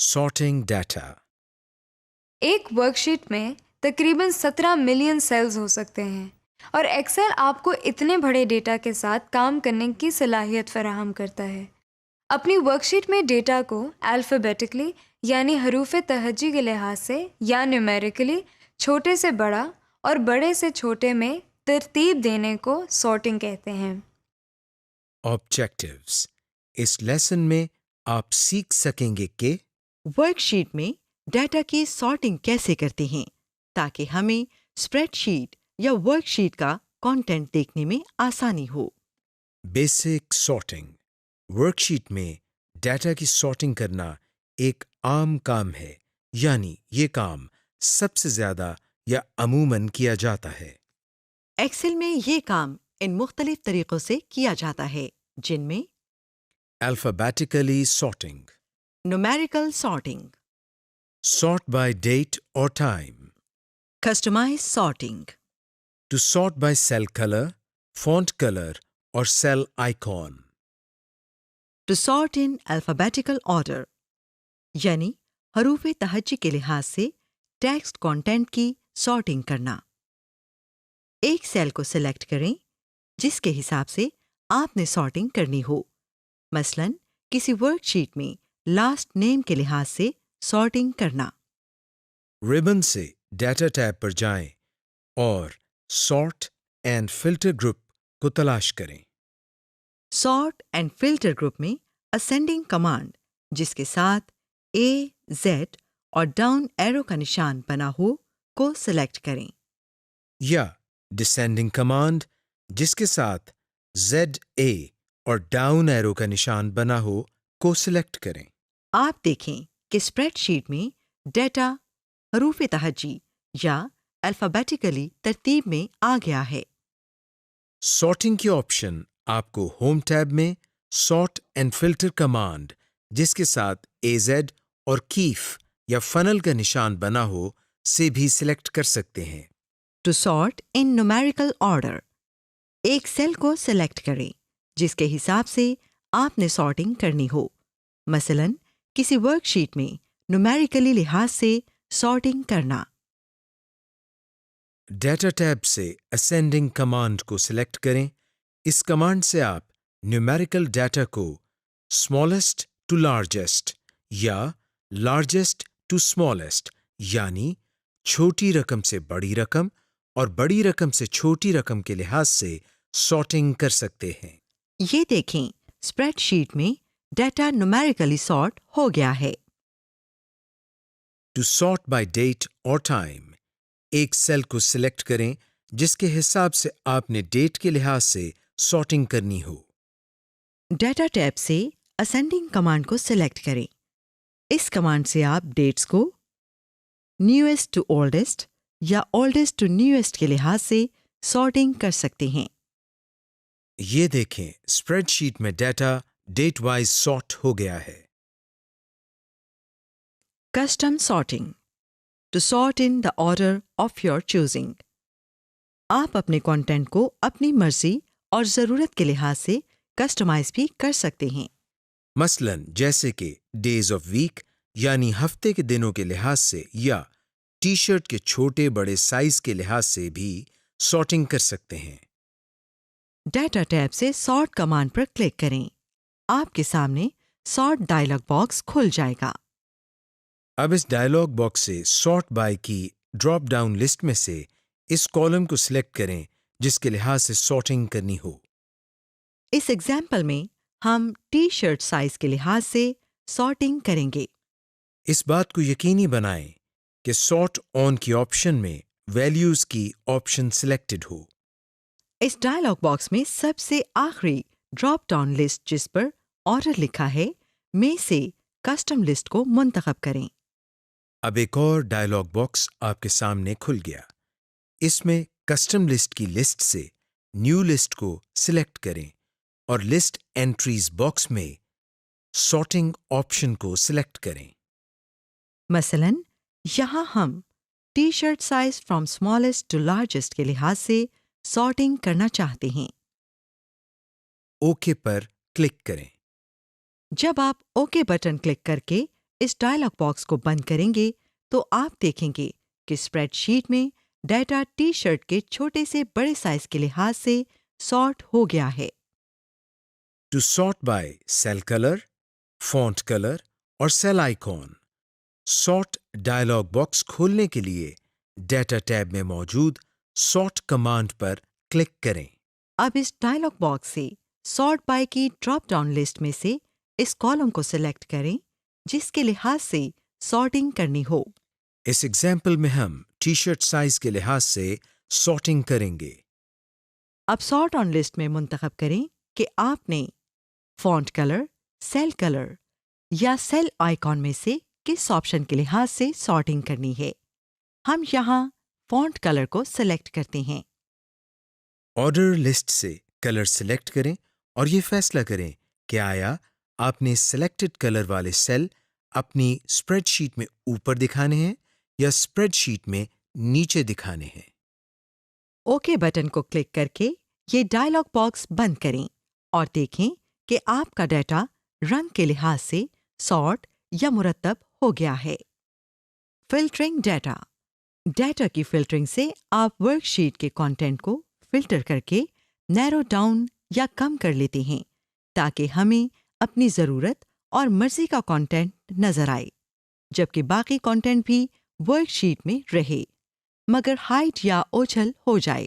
Sorting data. ایک work sheet میں تقریباً 17 ملین سیلز ہو سکتے ہیں اور ایکسل آپ کو اتنے بڑے ڈیٹا کے ساتھ کام کرنے کی صلاحیت فراہم کرتا ہے۔ اپنی ورک شیٹ میں ڈیٹا کو الفابیٹکلی یعنی حروف تہجی کے لحاظ سے یا نیومیریکلی چھوٹے سے بڑا اور بڑے سے چھوٹے میں ترتیب دینے کو سارٹنگ کہتے ہیں۔ Objectives. اس لیسن میں آپ سیکھ سکیں گے کہ ورک شیٹ میں ڈیٹا کی سارٹنگ کیسے کرتے ہیں تاکہ ہمیں اسپریڈ شیٹ یا ورک شیٹ کا کانٹینٹ دیکھنے میں آسانی ہو۔ Basic sorting. ورک شیٹ میں ڈیٹا کی سارٹنگ کرنا ایک عام کام ہے، یعنی یہ کام سب سے زیادہ یا عموماً کیا جاتا ہے۔ ایکسل میں یہ کام ان مختلف طریقوں سے کیا جاتا ہے جن میں Alphabetically sorting. Numerical sorting, Sort by date or time. Customise sorting, To sort by cell color, font color or cell icon. To sort in alphabetical order یعنی حروف تہجی کے لحاظ سے ٹیکسٹ کانٹینٹ کی سارٹنگ کرنا۔ ایک سیل کو سلیکٹ کریں جس کے حساب سے آپ نے سارٹنگ کرنی ہو، مثلا کسی ورک شیٹ میں لاسٹ نیم کے لحاظ سے سارٹنگ کرنا۔ ربن سے ڈیٹا ٹیب پر جائیں اور سارٹ اینڈ فلٹر گروپ کو تلاش کریں۔ سارٹ اینڈ فلٹر گروپ میں اسینڈنگ کمانڈ جس کے ساتھ اے زیڈ اور ڈاؤن ایرو کا نشان بنا ہو کو سلیکٹ کریں۔ یا ڈسینڈنگ کمانڈ جس کے ساتھ زیڈ اے اور ڈاؤن ایرو کا نشان بنا ہو کو سلیکٹ کریں۔ آپ دیکھیں کہ اسپریڈ شیٹ میں ڈیٹا حروف تہجی یا الفابیٹیکلی ترتیب میں آ گیا ہے۔ سارٹنگ کی آپشن آپ کو ہوم ٹیب میں سارٹ اینڈ فلٹر کمانڈ جس کے ساتھ اے زیڈ اور کیف یا فنل کا نشان بنا ہو سے بھی سلیکٹ کر سکتے ہیں۔ To sort in numerical order, ایک سیل کو سلیکٹ کریں جس کے حساب سے آپ نے سارٹنگ کرنی ہو، مثلا کسی ورک شیٹ میں نومیریکلی لحاظ سے سارٹنگ کرنا۔ ڈیٹا ٹیب سے اسینڈنگ کمانڈ کو سلیکٹ کریں۔ اس کمانڈ سے آپ نیومیریکل ڈیٹا کو اسمالسٹ ٹو لارجسٹ یا لارجسٹ ٹو اسمالسٹ یعنی چھوٹی رقم سے بڑی رقم اور بڑی رقم سے چھوٹی رقم کے لحاظ سے سارٹنگ کر سکتے ہیں۔ یہ دیکھیں اسپریڈ شیٹ میں ڈیٹا نومیریکلی سارٹ ہو گیا ہے۔ ٹو سارٹ بائی ڈیٹ اور ٹائم، ایک سیل کو سلیکٹ کریں جس کے حساب سے آپ نے ڈیٹ کے لحاظ سے سارٹنگ کرنی ہو۔ ڈیٹا ٹیب سے اسینڈنگ کمانڈ کو سلیکٹ کریں۔ اس کمانڈ سے آپ ڈیٹس کو نیویسٹ ٹو اولڈسٹ یا اولڈسٹ ٹو نیویسٹ کے لحاظ سے سارٹنگ کر سکتے ہیں۔ یہ دیکھیں اسپریڈ شیٹ میں ڈیٹا ڈیٹ وائز سارٹ ہو گیا ہے۔ Custom sorting, to sort in the order of your choosing, آپ اپنے کانٹینٹ کو اپنی مرضی اور ضرورت کے لحاظ سے کسٹمائز بھی کر سکتے ہیں۔ مثلا جیسے کہ ڈیز آف ویک یعنی ہفتے کے دنوں کے لحاظ سے یا ٹی شرٹ کے چھوٹے بڑے سائز کے لحاظ سے بھی سارٹنگ کر سکتے ہیں۔ ڈیٹا ٹیب سے سارٹ کمانڈ پر کلک کریں، آپ کے سامنے سارٹ ڈائلاگ باکس کھل جائے گا۔ اب اس ڈائلاگ باکس سے سارٹ بائی کی ڈراپ ڈاؤن لسٹ میں سے اس کالم کو سلیکٹ کریں جس کے لحاظ سے سارٹنگ کرنی ہو۔ اس ایگزامپل میں ہم ٹی شرٹ سائز کے لحاظ سے سارٹنگ کریں گے۔ اس بات کو یقینی بنائیں کہ سارٹ آن کی آپشن میں ویلیوز کی آپشن سلیکٹڈ ہو۔ اس ڈائلاگ باکس میں سب سے آخری ڈراپ ڈاؤن لسٹ جس پر آرڈر لکھا ہے میں سے کسٹم لسٹ کو منتخب کریں۔ اب ایک اور ڈائلاگ باکس آپ کے سامنے کھل گیا۔ اس میں کسٹم لسٹ کی لسٹ سے نیو لسٹ کو سلیکٹ کریں اور لسٹ انٹریز باکس میں سارٹنگ آپشن کو سلیکٹ کریں۔ مثلا یہاں ہم T shirt size from smallest to largest کے لحاظ سے سارٹنگ کرنا چاہتے ہیں۔ اوکے پر کلک کریں۔ جب آپ اوکے بٹن کلک کر کے اس ڈائلاگ باکس کو بند کریں گے تو آپ دیکھیں گے کہ اسپریڈ شیٹ میں ڈیٹا ٹی شرٹ کے چھوٹے سے بڑے سائز کے لحاظ سے سارٹ ہو گیا ہے۔ To sort by cell color, font color اور cell icon. Sort dialogue box کھولنے کے لیے ڈیٹا ٹیب میں موجود سارٹ کمانڈ پر کلک کریں۔ اب اس ڈائلاگ باکس سے سارٹ بائی کی ڈراپ ڈاؤن لسٹ میں سے اس کالم کو سلیکٹ کریں جس کے لحاظ سے سارٹنگ کرنی ہو۔ اس ایگزامپل میں ہم ٹی شرٹ سائز کے لحاظ سے سارٹنگ کریں گے۔ اب سارٹ آن لسٹ میں منتخب کریں کہ آپ نے فونٹ کلر یا سیل آئیکن میں سے کس آپشن کے لحاظ سے سارٹنگ کرنی ہے۔ ہم یہاں فونٹ کلر کو سلیکٹ کرتے ہیں۔ آرڈر لسٹ سے کلر سلیکٹ کریں اور یہ فیصلہ کریں کہ آیا آپ نے سلیکٹڈ کلر والے سیل اپنی اسپریڈ شیٹ میں اوپر دکھانے ہیں یا اسپریڈ شیٹ میں نیچے دکھانے ہیں۔ اوکے بٹن کو کلک کر کے یہ ڈائلاگ باکس بند کریں اور دیکھیں کہ آپ کا ڈیٹا رنگ کے لحاظ سے سارٹ یا مرتب ہو گیا ہے۔ Filtering data. ڈیٹا کی فلٹرنگ سے آپ ورک شیٹ کے کانٹینٹ کو فلٹر کر کے نیرو ڈاؤن یا کم کر لیتے ہیں تاکہ ہمیں اپنی ضرورت اور مرضی کا کانٹینٹ نظر آئے، جبکہ باقی کانٹینٹ بھی ورک شیٹ میں رہے مگر ہائٹ یا اوچھل ہو جائے۔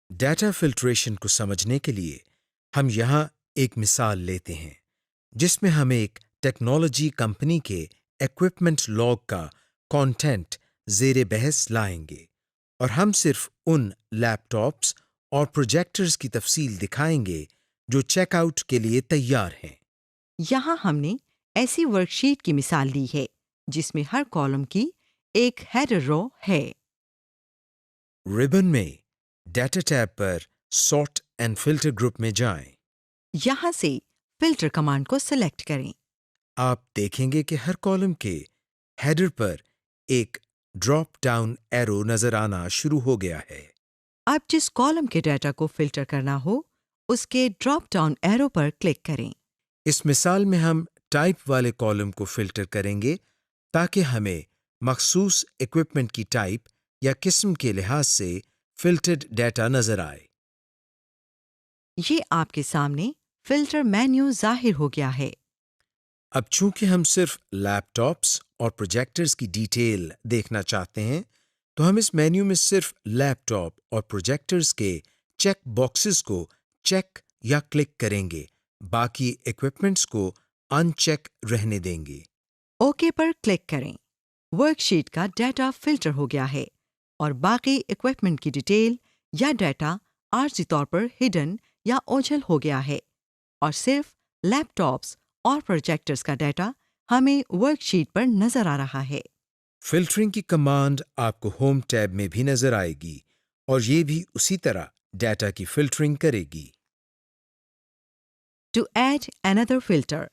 ڈیٹا فلٹریشن کو سمجھنے کے لیے ہم یہاں ایک مثال لیتے ہیں جس میں ہم ایک ٹیکنالوجی کمپنی کے ایکوپمنٹ لاگ کا کانٹینٹ زیر بحث لائیں گے اور ہم صرف ان لیپ ٹاپس اور پروجیکٹرز کی تفصیل دکھائیں گے جو چیک آؤٹ کے لیے تیار ہیں۔ یہاں ہم نے ایسی ورک شیٹ کی مثال لی ہے جس میں ہر کالم کی ایک ہیڈر رو ہے۔ ربن میں data tab per sort and filter group میں جائیں۔ یہاں سے فلٹر کمانڈ کو سلیکٹ کریں۔ آپ دیکھیں گے کہ ہر کالم کے ہیڈر پر ایک ڈراپ ڈاؤن ایرو نظر آنا شروع ہو گیا ہے۔ اب جس کالم کے ڈیٹا کو فلٹر کرنا ہو اس کے ڈراپ ڈاؤن ایرو پر کلک کریں۔ اس مثال میں ہم ٹائپ والے کالم کو فلٹر کریں گے تاکہ ہمیں مخصوص ایکوپمنٹ کی ٹائپ یا قسم کے لحاظ سے فلٹرڈ ڈیٹا نظر آئے۔ یہ آپ کے سامنے فلٹر مینیو ظاہر ہو گیا ہے۔ اب چونکہ ہم صرف لیپ ٹاپس اور پروجیکٹرز کی ڈیٹیل دیکھنا چاہتے ہیں تو ہم اس مینیو میں صرف لیپ ٹاپ اور پروجیکٹرز کے چیک باکسز کو چیک یا کلک کریں گے، باقی ایکوپمنٹس کو ان چیک رہنے دیں گے۔ اوکے پر کلک کریں۔ ورک شیٹ کا ڈیٹا فلٹر ہو گیا ہے اور باقی ایکوپمنٹ کی ڈیٹیل یا ڈیٹا عارضی طور پر ہڈن یا اوجھل ہو گیا ہے اور صرف لیپ ٹاپس اور پروجیکٹرز کا ڈیٹا ہمیں ورک شیٹ پر نظر آ رہا ہے۔ فلٹرنگ کی کمانڈ آپ کو ہوم ٹیب میں بھی نظر آئے گی اور یہ بھی اسی طرح ڈیٹا کی فلٹرنگ کرے گی۔ To add another filter.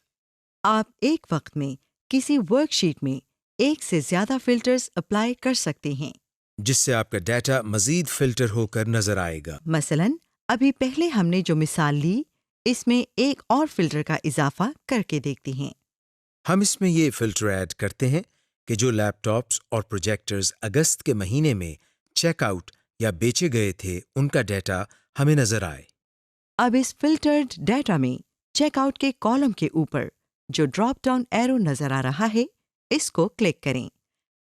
آپ ایک وقت میں کسی ورک شیٹ میں ایک سے زیادہ فلٹرز اپلائی کر سکتے ہیں، جس سے آپ کا ڈیٹا مزید فلٹر ہو کر نظر آئے گا۔ مثلاً ابھی پہلے ہم نے جو مثال لی اس میں ایک اور فلٹر کا اضافہ کر کے دیکھتے ہیں۔ ہم اس میں یہ فلٹر ایڈ کرتے ہیں کہ جو لیپ ٹاپس اور پروجیکٹرز اگست کے مہینے میں چیک آؤٹ یا بیچے گئے تھے ان کا ڈیٹا ہمیں نظر آئے۔ اب اس فلٹرڈ ڈیٹا میں چیک آؤٹ کے کالم کے اوپر جو ڈراپ ڈاؤن ایرو نظر آ رہا ہے اس کو کلک کریں۔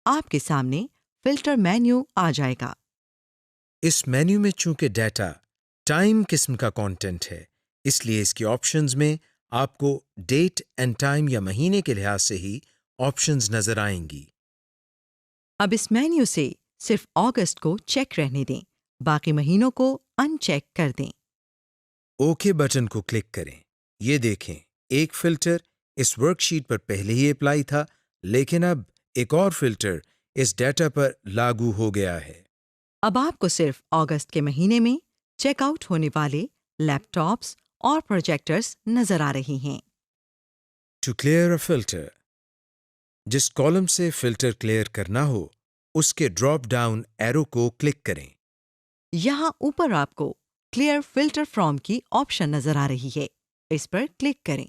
آپ کے سامنے فلٹر مینیو آ جائے گا۔ اس مینیو میں چونکہ ڈیٹا ٹائم قسم کا کانٹینٹ ہے اس لیے اس کی آپشنز میں آپ کو ڈیٹ اینڈ ٹائم یا مہینے کے لحاظ سے ہی آپشنز نظر آئیں گی۔ اب اس مینیو سے صرف اگست کو چیک رہنے دیں، باقی مہینوں کو ان چیک کر دیں۔ اوکے بٹن کو کلک کریں۔ یہ دیکھیں ایک فلٹر اس ورک شیٹ پر پہلے ہی اپلائی تھا لیکن اب ایک اور فلٹر اس ڈیٹا پر لاگو ہو گیا ہے۔ اب آپ کو صرف اگست کے مہینے میں چیک آؤٹ ہونے والے لیپ ٹاپس اور پروجیکٹرز نظر آ رہے ہیں۔ To clear a filter. جس کالم سے فلٹر کلیئر کرنا ہو اس کے ڈراپ ڈاؤن ایرو کو کلک کریں۔ یہاں اوپر آپ کو کلیئر فلٹر فرام کی آپشن نظر آ رہی ہے، اس پر کلک کریں۔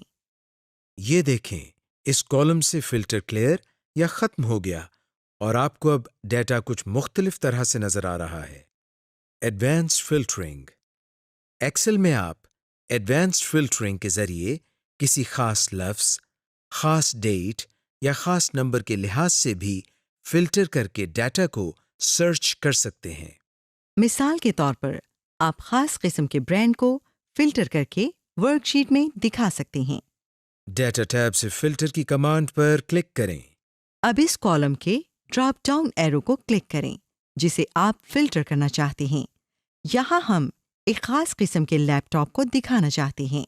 یہ دیکھیں اس کالم سے فلٹر کلیئر یا ختم ہو گیا اور آپ کو اب ڈیٹا کچھ مختلف طرح سے نظر آ رہا ہے۔ Advanced filtering. ایکسل میں آپ ایڈوانسڈ فلٹرنگ کے ذریعے کسی خاص لفظ، خاص ڈیٹ یا خاص نمبر کے لحاظ سے بھی فلٹر کر کے ڈیٹا کو سرچ کر سکتے ہیں۔ مثال کے طور پر آپ خاص قسم کے برانڈ کو فلٹر کر کے ورک شیٹ میں دکھا سکتے ہیں۔ ڈیٹا ٹیب سے فلٹر کی کمانڈ پر کلک کریں۔ اب اس کالم کے ڈراپ ڈاؤن ایرو کو کلک کریں جسے آپ فلٹر کرنا چاہتے ہیں۔ یہاں ہم ایک خاص قسم کے لیپ ٹاپ کو دکھانا چاہتے ہیں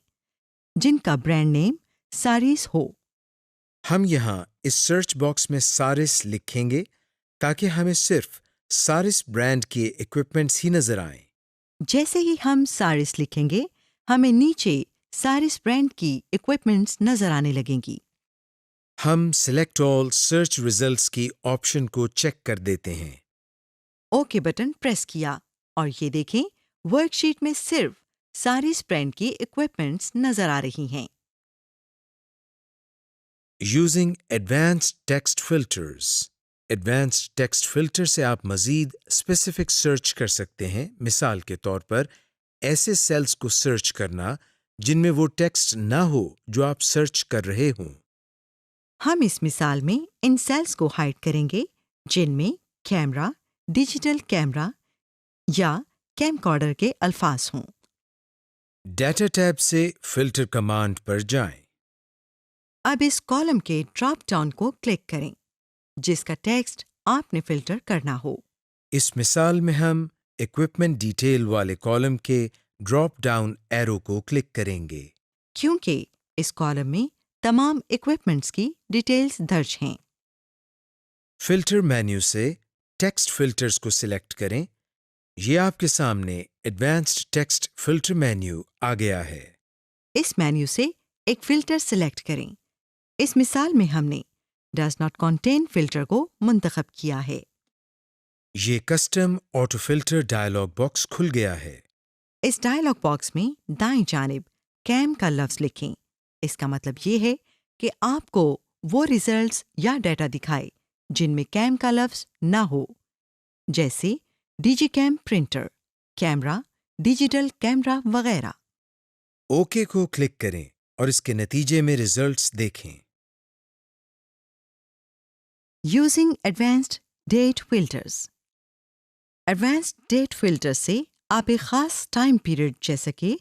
جن کا برانڈ نیم ساریس ہو۔ ہم یہاں اس سرچ باکس میں سارس لکھیں گے تاکہ ہمیں صرف سارس برانڈ کے ایکوپمنٹس ہی نظر آئیں۔ جیسے ہی ہم سارس لکھیں گے ہمیں نیچے سارس برانڈ کی ایکوپمنٹس نظر آنے لگیں گی۔ ہم سلیکٹ آل سرچ ریزلٹس کی آپشن کو چیک کر دیتے ہیں۔ اوکے بٹن پریس کیا اور یہ دیکھیں ورک شیٹ میں صرف سارس برانڈ کی ایکوپمنٹس نظر آ رہی ہیں۔ Using advanced text filters. Advanced text filter سے آپ مزید اسپیسیفک سرچ کر سکتے ہیں۔ مثال کے طور پر ایسے سیلز کو سرچ کرنا جن میں وہ ٹیکسٹ نہ ہو جو آپ سرچ کر رہے ہوں۔ ہم اس مثال میں ان سیلز کو ہائڈ کریں گے جن میں کیمرہ، ڈیجیٹل کیمرہ یا کیم کارڈر کے الفاظ ہوں۔ ڈیٹا ٹیب سے فلٹر کمانڈ پر جائیں۔ اب اس کالم کے ڈراپ ڈاؤن کو کلک کریں جس کا ٹیکسٹ آپ نے فلٹر کرنا ہو۔ اس مثال میں ہم ایکوپمنٹ ڈیٹیل والے کالم کے ڈراپ ڈاؤن ایرو کو کلک کریں گے۔ کیونکہ اس کالم میں تمام ایکوپمنٹس کی ڈیٹیلز درج ہیں۔ فلٹر مینیو سے ٹیکسٹ فلٹرز کو سلیکٹ کریں۔ یہ آپ کے سامنے ایڈوانسڈ ٹیکسٹ فلٹر مینیو آ گیا ہے۔ اس مینیو سے ایک فلٹر سلیکٹ کریں۔ اس مثال میں ہم نے ڈز ناٹ کنٹین فلٹر کو منتخب کیا ہے۔ یہ custom auto filter dialog box کھل گیا ہے۔ اس ڈائلاگ باکس میں دائیں جانب کیم کا لفظ لکھیں۔ اس کا مطلب یہ ہے کہ آپ کو وہ ریزلٹس یا ڈیٹا دکھائے جن میں کیم کا لفظ نہ ہو، جیسے digicam printer, camera, digital camera وغیرہ۔ اوکے کو کلک کریں اور اس کے نتیجے میں ریزلٹس دیکھیں۔ Using advanced date filters. Advanced date filter سے آپ ایک خاص ٹائم پیریڈ جیسے کہ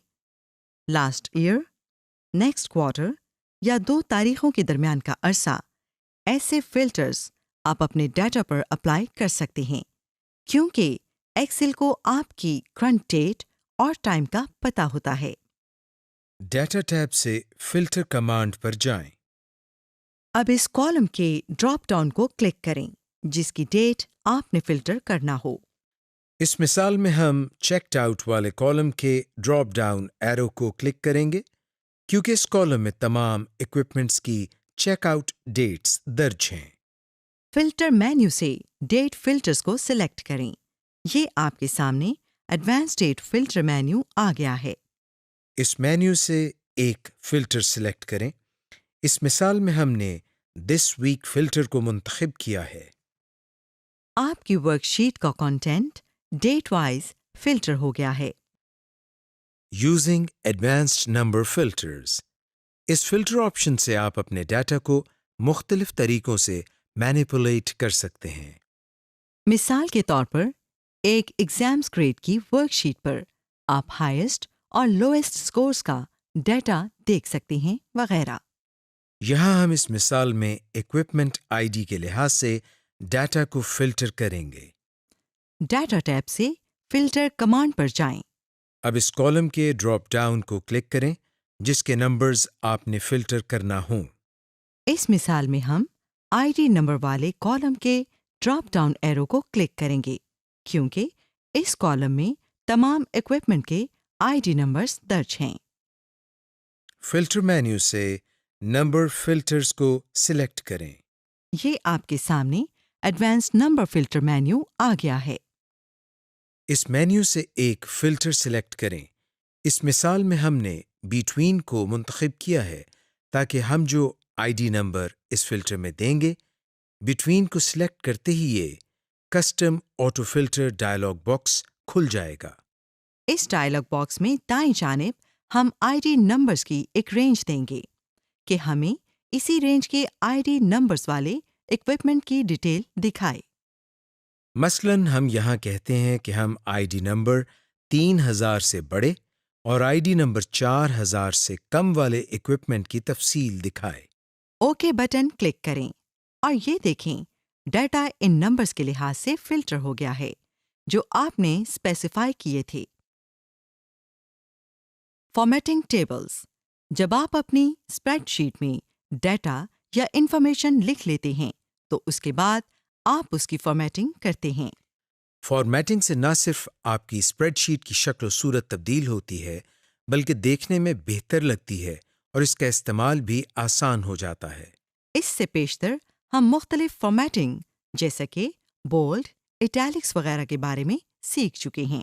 لاسٹ ایئر، نیکسٹ کوارٹر یا 2 تاریخوں کے درمیان کا عرصہ، ایسے فلٹرز آپ اپنے ڈیٹا پر اپلائی کر سکتے ہیں کیونکہ ایکسل کو آپ کی کرنٹ ڈیٹ اور ٹائم کا پتہ ہوتا ہے۔ ڈیٹا ٹیب سے فلٹر کمانڈ پر جائیں۔ اب اس کالم کے ڈراپ ڈاؤن کو کلک کریں جس کی ڈیٹ آپ نے فلٹر کرنا ہو۔ اس مثال میں ہم چیکڈ آؤٹ والے کالم کے ڈراپ ڈاؤن ایرو کو کلک کریں گے کیونکہ اس کالم میں تمام ایکوپمنٹس کی چیک آؤٹ ڈیٹس درج ہیں۔ فلٹر مینیو سے ڈیٹ فلٹرز کو سلیکٹ کریں۔ یہ آپ کے سامنے ایڈوانس ڈیٹ فلٹر مینیو آ گیا ہے۔ اس مینیو سے ایک فلٹر سلیکٹ کریں۔ اس مثال میں ہم نے دس ویک فلٹر کو منتخب کیا ہے۔ آپ کی ورک شیٹ کا کنٹینٹ ڈیٹ وائز فلٹر ہو گیا ہے۔ Using advanced number filters. اس فلٹر آپشن سے آپ اپنے ڈیٹا کو مختلف طریقوں سے مینیپولیٹ کر سکتے ہیں۔ مثال کے طور پر ایک ایگزامز گریڈ کی ورک شیٹ پر آپ ہائیسٹ اور لوئسٹ سکورز کا ڈیٹا دیکھ سکتے ہیں وغیرہ۔ یہاں ہم اس مثال میں ایکوپمنٹ آئی ڈی کے لحاظ سے ڈیٹا کو فلٹر کریں گے۔ ڈیٹا ٹیب سے فلٹر کمانڈ پر جائیں۔ اب اس کالم کے ڈراپ ڈاؤن کو کلک کریں جس کے نمبرز آپ نے فلٹر کرنا ہوں۔ اس مثال میں ہم آئی ڈی نمبر والے کالم کے ڈراپ ڈاؤن ایرو کو کلک کریں گے کیونکہ اس کالم میں تمام ایکوپمنٹ کے آئی ڈی نمبرز درج ہیں۔ فلٹر مینیو سے نمبر فلٹرز کو سلیکٹ کریں۔ یہ آپ کے سامنے ایڈوانسڈ نمبر فلٹر مینیو آ گیا ہے۔ اس مینیو سے ایک فلٹر سلیکٹ کریں۔ اس مثال میں ہم نے بیٹوین کو منتخب کیا ہے تاکہ ہم جو آئی ڈی نمبر اس فلٹر میں دیں گے بٹوین کو سلیکٹ کرتے ہی یہ custom auto filter dialog box کھل جائے گا۔ اس ڈائلاگ باکس میں دائیں جانب ہم آئی ڈی نمبرز کی ایک رینج دیں گے کہ ہمیں اسی رینج کے آئی ڈی نمبرز والے اکوپمنٹ کی ڈیٹیل دکھائے۔ مثلاً ہم یہاں کہتے ہیں کہ ہم آئی ڈی نمبر 3000 سے بڑے اور آئی ڈی نمبر 4000 سے کم والے اکوپمنٹ کی تفصیل دکھائے۔ اوکے بٹن کلک کریں اور یہ دیکھیں ڈیٹا ان نمبرز کے لحاظ سے فلٹر ہو گیا ہے جو آپ نے اسپیسیفائی کیے تھے۔ Formatting tables. جب آپ اپنی اسپریڈ شیٹ میں ڈیٹا یا انفارمیشن لکھ لیتے ہیں تو اس کے بعد آپ اس کی فارمیٹنگ کرتے ہیں۔ فارمیٹنگ سے نہ صرف آپ کی اسپریڈ شیٹ کی شکل و صورت تبدیل ہوتی ہے بلکہ دیکھنے میں بہتر لگتی ہے اور اس کا استعمال بھی آسان ہو جاتا ہے۔ اس سے پیشتر ہم مختلف فارمیٹنگ جیسا کہ بولڈ، اٹیلکس وغیرہ کے بارے میں سیکھ چکے ہیں۔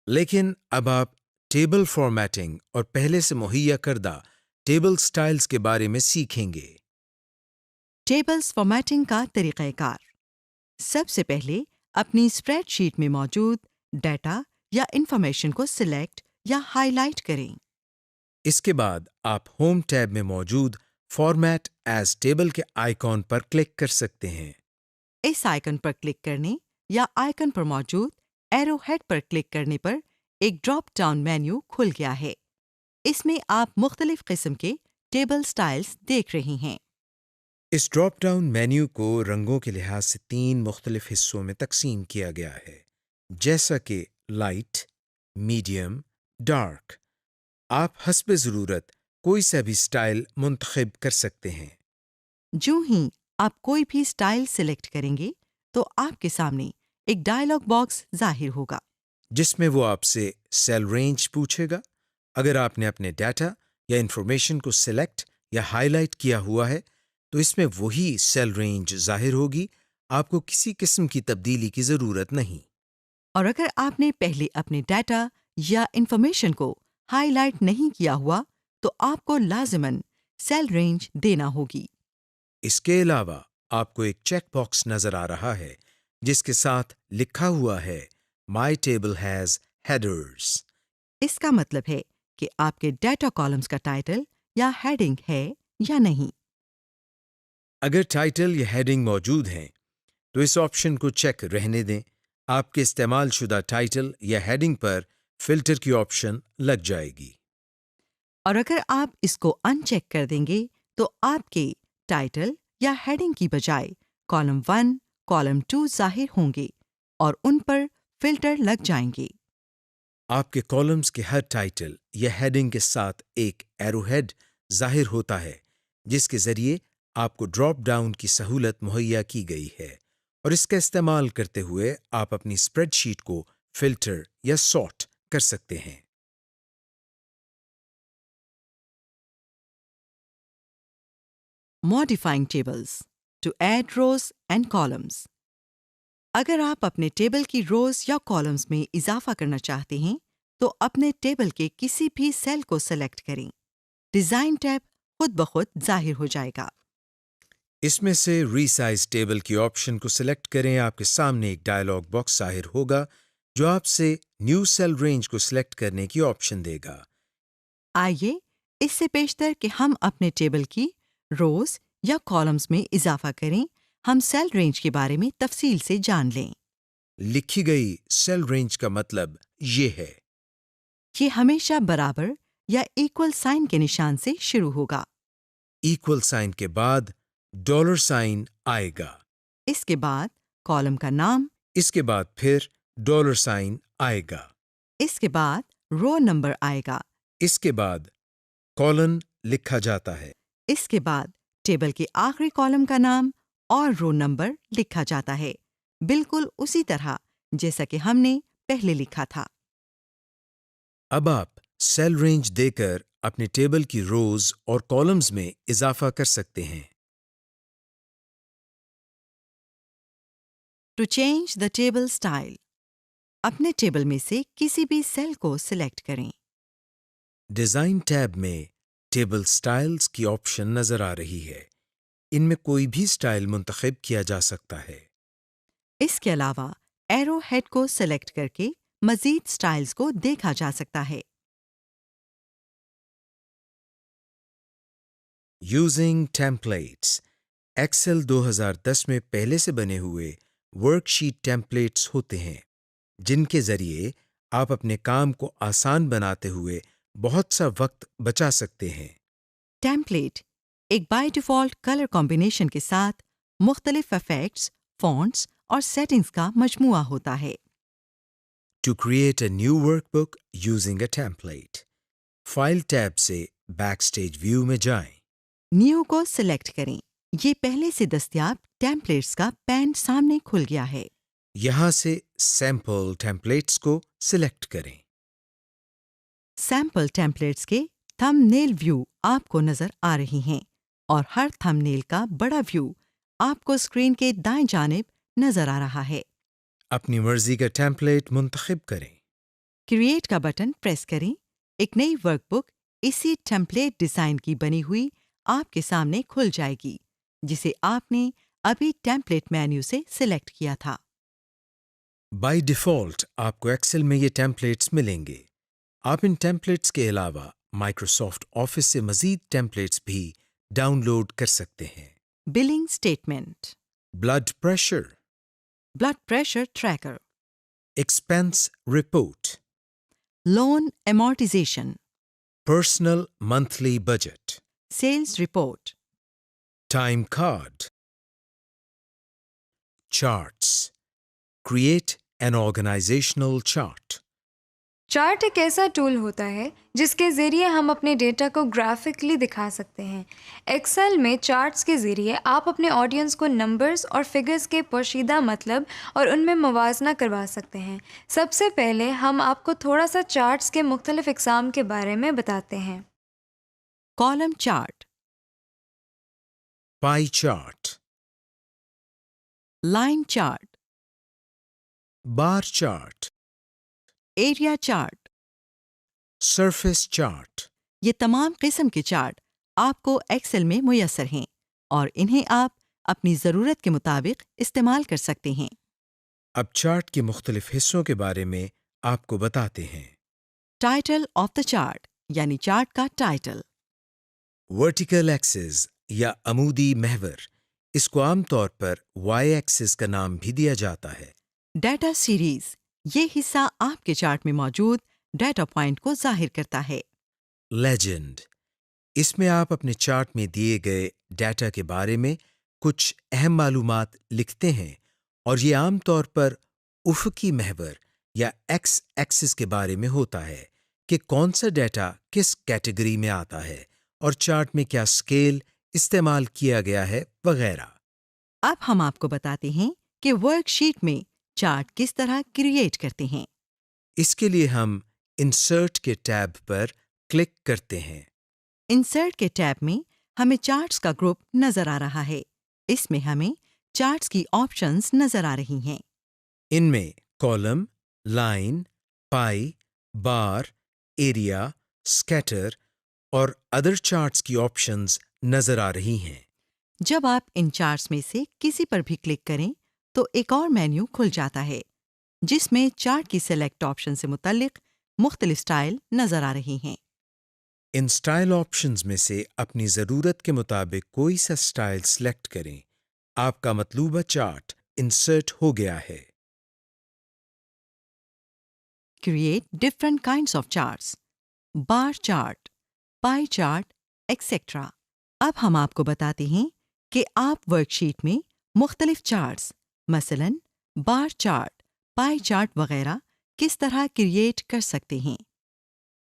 لیکن اب آپ ٹیبل فارمیٹنگ اور پہلے سے مہیا کردہ ٹیبل سٹائلز کے بارے میں سیکھیں گے۔ ٹیبلز فارمیٹنگ کا طریقہ کار۔ سب سے پہلے اپنی اسپریڈ شیٹ میں موجود ڈیٹا یا انفارمیشن کو سلیکٹ یا ہائی لائٹ کریں۔ اس کے بعد آپ ہوم ٹیب میں موجود فارمیٹ ایز ٹیبل کے آئیکن پر کلک کر سکتے ہیں۔ اس آئیکن پر کلک کرنے یا آئیکن پر موجود ایرو ہیڈ پر کلک کرنے پر ایک ڈراپ ڈاؤن مینیو کھل گیا ہے۔ اس میں آپ مختلف قسم کے ٹیبل سٹائلز دیکھ رہے ہیں۔ اس ڈراپ ڈاؤن مینیو کو رنگوں کے لحاظ سے 3 مختلف حصوں میں تقسیم کیا گیا ہے، جیسا کہ لائٹ، میڈیم، ڈارک۔ آپ حسب ضرورت کوئی سا بھی سٹائل منتخب کر سکتے ہیں۔ جو ہی آپ کوئی بھی سٹائل سلیکٹ کریں گے تو آپ کے سامنے ایک ڈائلاگ باکس ظاہر ہوگا جس میں وہ آپ سے سیل رینج پوچھے گا۔ اگر آپ نے اپنے ڈیٹا یا انفارمیشن کو سلیکٹ یا ہائی لائٹ کیا ہوا ہے تو اس میں وہی سیل رینج ظاہر ہوگی، آپ کو کسی قسم کی تبدیلی کی ضرورت نہیں۔ اور اگر آپ نے پہلے اپنے ڈیٹا یا انفارمیشن کو ہائی لائٹ نہیں کیا ہوا تو آپ کو لازماً سیل رینج دینا ہوگی۔ اس کے علاوہ آپ کو ایک چیک باکس نظر آ رہا ہے جس کے ساتھ لکھا ہوا ہے My table has headers۔ اس کا مطلب ہے کہ آپ کے ڈیٹا کالمز کا ٹائٹل یا ہیڈنگ ہے یا نہیں۔ اگر ٹائٹل یا ہیڈنگ موجود ہیں تو اس آپشن کو چیک رہنے دیں۔ آپ کے استعمال شدہ ٹائٹل یا ہیڈنگ پر فلٹر کی آپشن لگ جائے گی۔ اور اگر آپ اس کو ان چیک کر دیں گے تو آپ کے ٹائٹل یا ہیڈنگ کی بجائے کالم 1، کالم 2 ظاہر ہوں گے اور ان پر فلٹر لگ جائیں گے۔ آپ کے کالمز کے ہر ٹائٹل یا ہیڈنگ کے ساتھ ایک ایرو ہیڈ ظاہر ہوتا ہے جس کے ذریعے آپ کو ڈراپ ڈاؤن کی سہولت مہیا کی گئی ہے، اور اس کا استعمال کرتے ہوئے آپ اپنی اسپریڈ شیٹ کو فلٹر یا سارٹ کر سکتے ہیں۔ Modifying tables to add rows and columns۔ اگر آپ اپنے ٹیبل کی روز یا کالمز میں اضافہ کرنا چاہتے ہیں تو اپنے ٹیبل کے کسی بھی سیل کو سلیکٹ کریں۔ ڈیزائن ٹیب خود بخود ظاہر ہو جائے گا۔ اس میں سے ری سائز ٹیبل کی آپشن کو سلیکٹ کریں۔ آپ کے سامنے ایک ڈائلاگ باکس ظاہر ہوگا جو آپ سے نیو سیل رینج کو سلیکٹ کرنے کی آپشن دے گا۔ آئیے اس سے پیشتر کہ ہم اپنے ٹیبل کی روز یا کالمز میں اضافہ کریں، ہم سیل رینج کے بارے میں تفصیل سے جان لیں۔ لکھی گئی سیل رینج کا مطلب یہ ہے۔ یہ ہمیشہ برابر یا ایکول سائن کے نشان سے شروع ہوگا۔ ایکول سائن کے بعد ڈالر سائن آئے گا۔ اس کے بعد کالم کا نام، اس کے بعد پھر ڈالر سائن آئے گا۔ اس کے بعد رو نمبر آئے گا۔ اس کے بعد کالن لکھا جاتا ہے۔ اس کے بعد ٹیبل کے آخری کالم کا نام اور رو نمبر لکھا جاتا ہے، بالکل اسی طرح جیسا کہ ہم نے پہلے لکھا تھا۔ اب آپ سیل رینج دے کر اپنے ٹیبل کی روز اور کالمز میں اضافہ کر سکتے ہیں۔ To change the table style, اپنے ٹیبل میں سے کسی بھی سیل کو سلیکٹ کریں۔ ڈیزائن ٹیب میں ٹیبل سٹائلز کی آپشن نظر آ رہی ہے۔ ان میں کوئی بھی سٹائل منتخب کیا جا سکتا ہے۔ اس کے علاوہ ایرو ہیڈ کو سلیکٹ کر کے مزید سٹائلز کو دیکھا جا سکتا ہے۔ یوزنگ ٹیمپلیٹس، ایکسل 2010 میں پہلے سے بنے ہوئے ورک شیٹ ٹیمپلیٹس ہوتے ہیں جن کے ذریعے آپ اپنے کام کو آسان بناتے ہوئے بہت سا وقت بچا سکتے ہیں۔ ٹیمپلیٹ ایک بائی ڈیفالٹ کلر کمبینیشن کے ساتھ مختلف ایفیکٹس، فونٹس اور سیٹنگز کا مجموعہ ہوتا ہے۔ To create a new workbook using a template، file tab سے بیک اسٹیج ویو میں جائیں۔ نیو کو سلیکٹ کریں۔ یہ پہلے سے دستیاب ٹیمپلیٹس کا پین سامنے کھل گیا ہے۔ یہاں سے سیمپل ٹیمپلیٹس کو سلیکٹ کریں۔ سیمپل ٹیمپلیٹس کے تھم نیل ویو آپ کو نظر آ رہی ہیں اور ہر تھم نیل کا بڑا ویو آپ کو اسکرین کے دائیں جانب نظر آ رہا ہے۔ اپنی مرضی کا ٹیمپلیٹ منتخب کریں۔ کریٹ کا بٹن پریس کریں۔ ایک نئی ورک بک اسی ٹیمپلیٹ ڈیزائن کی بنی ہوئی آپ کے سامنے کھل جائے گی جسے آپ نے ابھی ٹیمپلیٹ مینیو سے سلیکٹ کیا تھا۔ بائی ڈیفالٹ آپ کو ایکسل میں یہ ٹیمپلیٹس ملیں گے۔ آپ ان ٹیمپلیٹس کے علاوہ مائکروسافٹ آفس سے مزید ٹیمپلیٹس بھی ڈاؤن لوڈ کر سکتے ہیں۔ Billing statement, blood pressure, blood pressure tracker, expense report, loan amortisation, personal monthly budget, sales report, time card, charts, create an organisational chart. Chart ایک ایسا ٹول ہوتا ہے جس کے ذریعے ہم اپنے ڈیٹا کو گرافکلی دکھا سکتے ہیں۔ ایکسل میں چارٹس کے ذریعے آپ اپنے آڈینس کو نمبرز اور فگرز کے پوشیدہ مطلب اور ان میں موازنہ کروا سکتے ہیں۔ سب سے پہلے ہم آپ کو تھوڑا سا چارٹس کے مختلف اقسام کے بارے میں بتاتے ہیں۔ Column chart, pie chart, line chart, bar chart, area chart. Surface chart. یہ تمام قسم کے چارٹ آپ کو ایکسل میں میسر ہیں اور انہیں آپ اپنی ضرورت کے مطابق استعمال کر سکتے ہیں۔ اب چارٹ کے مختلف حصوں کے بارے میں آپ کو بتاتے ہیں۔ ٹائٹل آف دا چارٹ یعنی چارٹ کا ٹائٹل، ورٹیکل ایکسس یا عمودی محور، اس کو عام طور پر وائی ایکسس کا نام بھی دیا جاتا ہے۔ ڈیٹا سیریز، یہ حصہ آپ کے چارٹ میں موجود ڈیٹا پوائنٹ کو ظاہر کرتا ہے۔ لیجنڈ، اس میں آپ اپنے چارٹ میں دیے گئے ڈیٹا کے بارے میں کچھ اہم معلومات لکھتے ہیں اور یہ عام طور پر افقی محور یا ایکس ایکسس کے بارے میں ہوتا ہے کہ کون سا ڈیٹا کس کیٹیگری میں آتا ہے اور چارٹ میں کیا اسکیل استعمال کیا گیا ہے وغیرہ۔ اب ہم آپ کو بتاتے ہیں کہ ورک شیٹ میں چارٹ کس طرح کریٹ کرتے ہیں۔ اس کے لیے ہم انسرٹ کے ٹیب پر کلک کرتے ہیں۔ انسرٹ کے ٹیب میں ہمیں چارٹس کا گروپ نظر آ رہا ہے۔ اس میں ہمیں چارٹس کی آپشنز نظر آ رہی ہیں۔ ان میں کالم، لائن، پائی، بار، ایریا، اسکیٹر اور ادر چارٹس کی آپشنز نظر آ رہی ہیں۔ جب آپ ان چارٹس میں سے کسی پر بھی کلک کریں تو ایک اور مینیو کھل جاتا ہے جس میں چارٹ کی سلیکٹ آپشن سے متعلق مختلف سٹائل نظر آ رہی ہیں۔ ان سٹائل آپشنز میں سے اپنی ضرورت کے مطابق کوئی سا سٹائل سلیکٹ کریں۔ آپ کا مطلوبہ چارٹ انسرٹ ہو گیا ہے۔ Create different kinds of charts, bar chart, pie chart, etcetera. اب ہم آپ کو بتاتے ہیں کہ آپ ورک شیٹ میں مختلف چارٹس مثلاً بار چارٹ، پائی چارٹ وغیرہ کس طرح کریٹ کر سکتے ہیں۔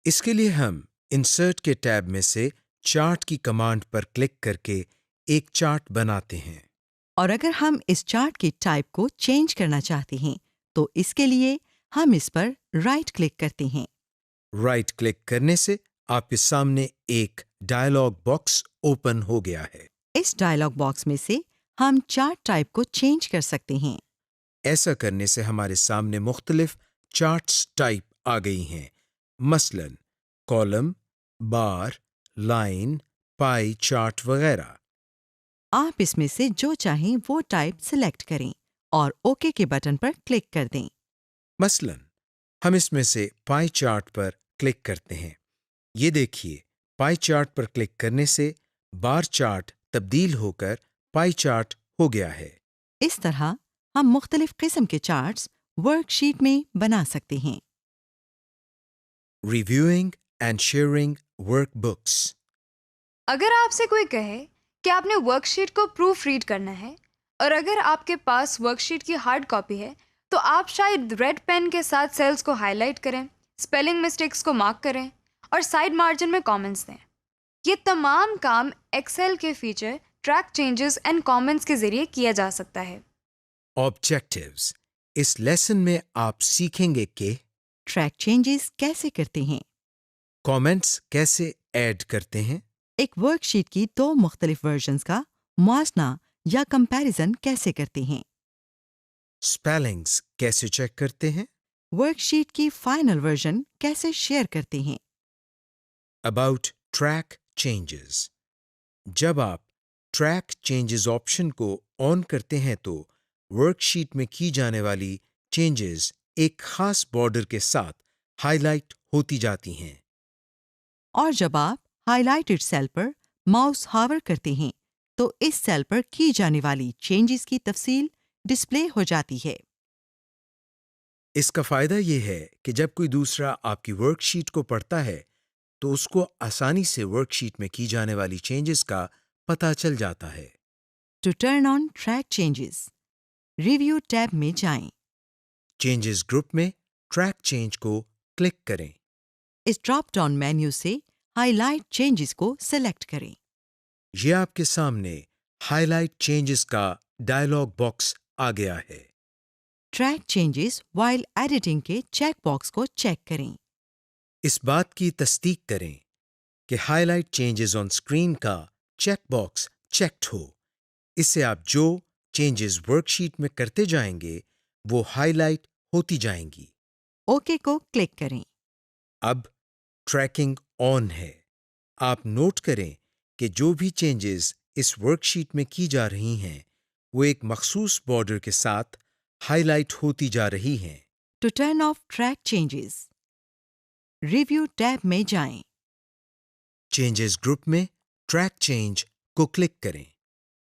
اس کے لیے ہم انسرٹ کے ٹیب میں سے چارٹ کی کمانڈ پر کلک کر کے ایک چارٹ بناتے ہیں۔ اور اگر ہم اس چارٹ کی ٹائپ کو چینج کرنا چاہتے ہیں تو اس کے لیے ہم اس پر رائٹ کلک کرتے ہیں۔ رائٹ کلک کرنے سے آپ کے سامنے ایک ڈائلاگ باکس اوپن ہو گیا ہے۔ اس ڈائلاگ باکس میں سے ہم چارٹ ٹائپ کو چینج کر سکتے ہیں۔ ایسا کرنے سے ہمارے سامنے مختلف چارٹس ٹائپ آ گئی ہیں، مثلا کالم، بار، لائن، پائی چارٹ وغیرہ۔ آپ اس میں سے جو چاہیں وہ ٹائپ سلیکٹ کریں اور اوکے کے بٹن پر کلک کر دیں۔ مثلا ہم اس میں سے پائی چارٹ پر کلک کرتے ہیں۔ یہ دیکھیے، پائی چارٹ پر کلک کرنے سے بار چارٹ تبدیل ہو کر پائی چارٹ ہو گیا ہے۔ اس طرح ہم مختلف قسم کے چارٹس ورک شیٹ میں بنا سکتے ہیں۔ Reviewing and sharing work books. اگر آپ سے کوئی کہے کہ آپ نے ورک شیٹ کو پروف ریڈ کرنا ہے اور اگر آپ کے پاس ورک شیٹ کی ہارڈ کاپی ہے تو آپ شاید ریڈ پین کے ساتھ سیلز کو ہائی لائٹ کریں، اسپیلنگ مسٹیکس کو مارک کریں اور سائڈ مارجن میں کامنٹس دیں۔ یہ تمام کام ایکسل کے feature track changes and comments کے ذریعے کیا جا سکتا ہے۔ آبجیکٹیوز۔ اس لیسن میں آپ سیکھیں گے کہ ٹریک چینجز کیسے کرتے ہیں، کامنٹس کیسے ایڈ کرتے ہیں، ایک ورک شیٹ کی 2 مختلف ورژنز کا موازنہ یا کمپیریزن کیسے کرتے ہیں، اسپیلنگز کیسے چیک کرتے ہیں، ورک شیٹ کی فائنل ورژن کیسے شیئر کرتے ہیں۔ About track changes. جب آپ ٹریک چینجز آپشن کو آن کرتے ہیں تو ورک شیٹ میں کی جانے والی چینجز ایک خاص بارڈر کے ساتھ ہائی لائٹ ہوتی جاتی ہیں۔ اور جب آپ ہائی لائٹڈ سیل پر ماؤس ہاور کرتے ہیں تو اس سیل پر کی جانے والی چینجز کی تفصیل ڈسپلے ہو جاتی ہے۔ اس کا فائدہ یہ ہے کہ جب کوئی دوسرا آپ کی ورک شیٹ کو پڑھتا ہے تو اس کو آسانی سے ورک شیٹ میں کی جانے والی چینجز کا پتہ چل جاتا ہے۔ To turn on track changes, review tab میں جائیں۔ چینجز گروپ میں ٹریک چینج کو کلک کریں۔ اس ڈراپ ڈاؤن مینیو سے ہائی لائٹ چینجز کو سلیکٹ کریں۔ یہ آپ کے سامنے ہائی لائٹ چینجز کا ڈائلاگ باکس آ گیا ہے۔ ٹریک چینجز وائل ایڈیٹنگ کے چیک باکس کو چیک کریں۔ اس بات کی تصدیق کریں کہ highlight changes on screen کا چیک باکس چیکڈ ہو۔ اس سے آپ جو چینجز ورک شیٹ میں کرتے جائیں گے وہ ہائی لائٹ ہوتی جائیں گی۔ اوکے کو کلک کریں۔ اب ٹریکنگ آن ہے۔ آپ نوٹ کریں کہ جو بھی چینجز اس ورک شیٹ میں کی جا رہی ہیں وہ ایک مخصوص بارڈر کے ساتھ ہائی لائٹ ہوتی جا رہی ہیں۔ To turn off track changes, review tab میں جائیں۔ چینجز گروپ میں ٹریک چینج کو کلک کریں۔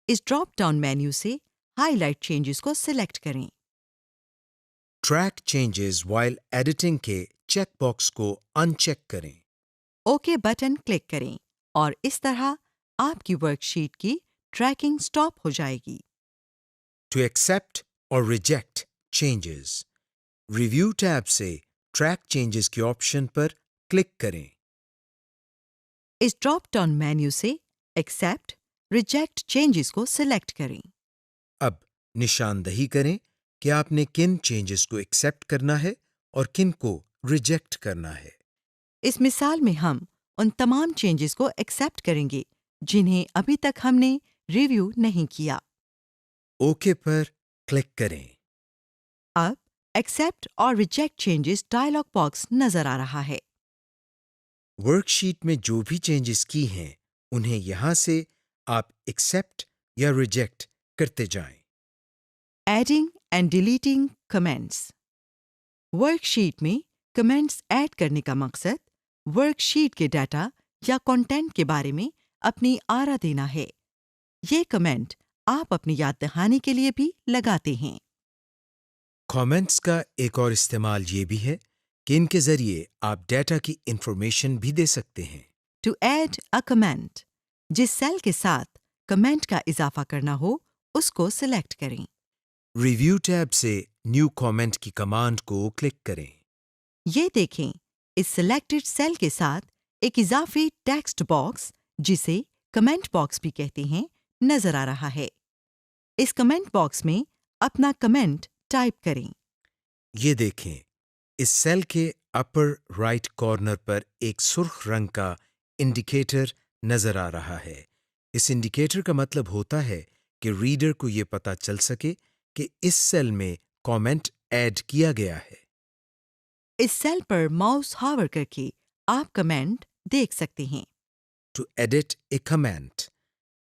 اس ڈراپ ڈاؤن مینیو سے ہائی لائٹ چینجز کو سلیکٹ کریں۔ ٹریک چینجز وائل ایڈیٹنگ کے چیک باکس کو ان چیک کریں۔ اوکے بٹن کلک کریں اور اس طرح آپ کی ورک شیٹ کی ٹریکنگ سٹاپ ہو جائے گی۔ ٹو ایکسیپٹ اور ریجیکٹ چینجز، ریویو ٹیب سے ٹریک چینجز کے آپشن پر کلک کریں۔ اس ڈراپ ڈاؤن مینیو سے ایکسیپٹ، ریجیکٹ چینجز کو سلیکٹ کریں۔ اب نشاندہی کریں کہ آپ نے کن چینجز کو ایکسیپٹ کرنا ہے اور کن کو ریجیکٹ کرنا ہے۔ اس مثال میں ہم ان تمام چینجز کو ایکسیپٹ کریں گے جنہیں ابھی تک ہم نے ریویو نہیں کیا۔ اوکے پر کلک کریں۔ اب ایکسیپٹ اور ریجیکٹ چینجز ڈائلاگ باکس نظر آ رہا ہے۔ ورک شیٹ میں جو بھی چینجز کی ہیں انہیں یہاں سے آپ ایکسیپٹ یا ریجیکٹ کرتے جائیں۔ Adding and deleting comments, work sheet میں کمنٹس ایڈ کرنے کا مقصد ورک شیٹ کے ڈیٹا یا کنٹینٹ کے بارے میں اپنی آرا دینا ہے۔ یہ کمنٹ آپ اپنی یاد دہانی کے لیے بھی لگاتے ہیں۔ کامنٹس کا ایک اور استعمال یہ بھی ہے کہ ان کے ذریعے آپ ڈیٹا کی انفارمیشن بھی دے سکتے ہیں۔ ٹو ایڈ اے کمنٹ، جس سیل کے ساتھ کمنٹ کا اضافہ کرنا ہو اس کو سلیکٹ کریں۔ ریویو ٹیب سے نیو کامنٹ کی کمانڈ کو کلک کریں۔ یہ دیکھیں اس سلیکٹڈ سیل کے ساتھ ایک اضافی ٹیکسٹ باکس جسے کمنٹ باکس بھی کہتے ہیں نظر آ رہا ہے۔ اس کمنٹ باکس میں اپنا کمنٹ ٹائپ کریں۔ یہ دیکھیں اس سیل کے اپر رائٹ کارنر پر ایک سرخ رنگ کا انڈیکیٹر نظر آ رہا ہے۔ اس انڈیکیٹر کا مطلب ہوتا ہے کہ ریڈر کو یہ پتہ چل سکے کہ اس سیل میں کامنٹ ایڈ کیا گیا ہے۔ اس سیل پر ماؤس ہاور کر کے آپ کمنٹ دیکھ سکتے ہیں۔ To edit a comment,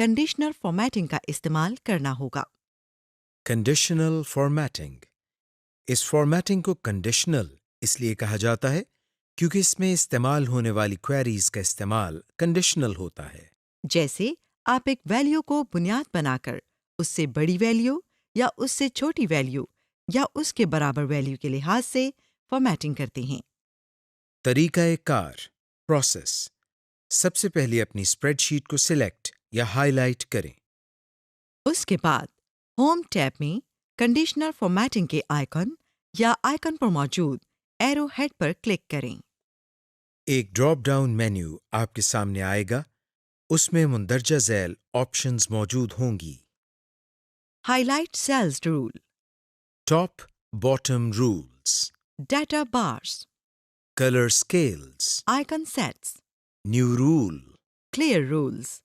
conditional formatting کا استعمال کرنا ہوگا۔ Conditional formatting. اس فارمیٹنگ کو کنڈیشنل اس لیے کہا جاتا ہے کیونکہ اس میں استعمال ہونے والی کوئریز کا استعمال کنڈیشنل ہوتا ہے۔ جیسے آپ ایک ویلیو کو بنیاد بنا کر اس سے بڑی ویلیو یا اس سے چھوٹی ویلیو یا اس کے برابر ویلیو کے لحاظ سے فارمیٹنگ کرتے ہیں۔ طریقہ کار، پروسیس۔ سب سے پہلے اپنی اسپریڈ شیٹ کو سلیکٹ یا ہائی لائٹ کریں۔ اس کے بعد ہوم ٹیب میں کنڈیشنل فارمیٹنگ کے آئیکن یا آئیکن پر موجود ایرو ہیڈ پر کلک کریں۔ ایک ڈراپ ڈاؤن مینیو آپ کے سامنے آئے گا، اس میں مندرجہ ذیل آپشنز موجود ہوں گی۔ Highlight cells rule, top bottom rules, data bars, colour scales, icon sets, new rule, clear rules.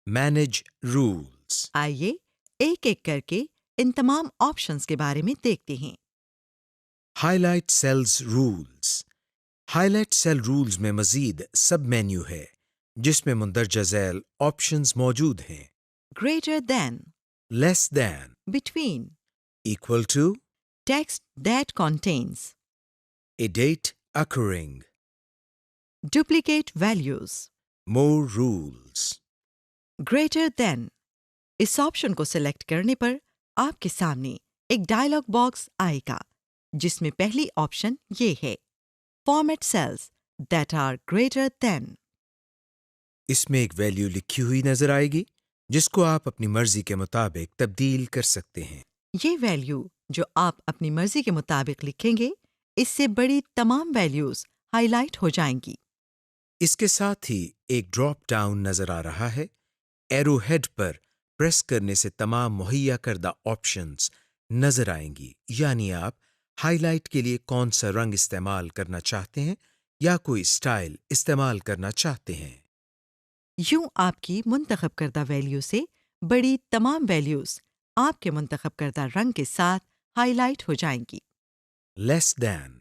Manage rules. آئیے ایک ایک کر کے ان تمام آپشنز کے بارے میں دیکھتے ہیں۔ Highlight cells rules. Highlight cell rules میں مزید سب مینیو ہے جس میں مندرجہ ذیل آپشنز موجود ہیں۔ Greater than, less than, between, equal to, text that contains, a date occurring, duplicate values, more rules. Greater than. اس آپشن کو سلیکٹ کرنے پر آپ کے سامنے ایک ڈائلاگ باکس آئے گا جس میں پہلی آپشن یہ ہے، format cells that are greater than. اس میں ایک ویلیو لکھی ہوئی نظر آئے گی جس کو آپ اپنی مرضی کے مطابق تبدیل کر سکتے ہیں۔ یہ ویلیو جو آپ اپنی مرضی کے مطابق لکھیں گے، اس سے بڑی تمام ویلیوز ہائی لائٹ ہو جائیں گی۔ اس کے ساتھ ہی ایک ڈراپ ڈاؤن نظر آ رہا ہے۔ ایرو ہیڈ پر پریس کرنے سے تمام مہیا کردہ آپشنز نظر آئیں گی، یعنی آپ ہائی لائٹ کے لیے کون سا رنگ استعمال کرنا چاہتے ہیں یا کوئی سٹائل استعمال کرنا چاہتے ہیں۔ یوں آپ کی منتخب کردہ ویلیو سے بڑی تمام ویلیوز آپ کے منتخب کردہ رنگ کے ساتھ ہائی لائٹ ہو جائیں گی۔ لیس دین۔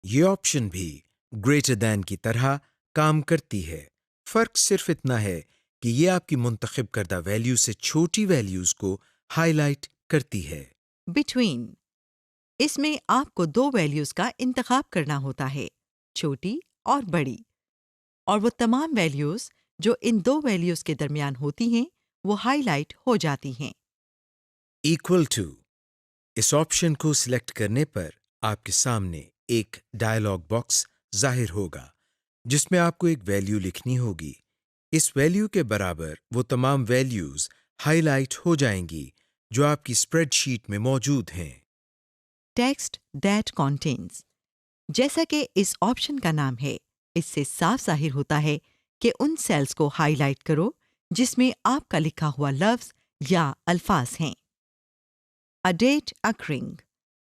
یہ آپشن بھی گریٹر دین کی طرح کام کرتی ہے، فرق صرف اتنا ہے کہ یہ آپ کی منتخب کردہ ویلیو سے چھوٹی ویلیوز کو ہائی لائٹ کرتی ہے۔ بٹوین۔ اس میں آپ کو دو ویلیوز کا انتخاب کرنا ہوتا ہے، چھوٹی اور بڑی، اور وہ تمام ویلیوز جو ان دو ویلیوز کے درمیان ہوتی ہیں وہ ہائی لائٹ ہو جاتی ہیں۔ Equal to. اس آپشن کو سلیکٹ کرنے پر آپ کے سامنے ایک ڈائلاگ باکس ظاہر ہوگا جس میں آپ کو ایک ویلیو لکھنی ہوگی۔ اس ویلیو کے برابر وہ تمام ویلیوز ہائی لائٹ ہو جائیں گی جو آپ کی اسپریڈ شیٹ میں موجود ہیں۔ Text that contains. جیسا کہ اس آپشن کا نام ہے، اس سے صاف ظاہر ہوتا ہے کہ ان سیلز کو ہائی لائٹ کرو جس میں آپ کا لکھا ہوا لفظ یا الفاظ ہیں۔ A date occurring۔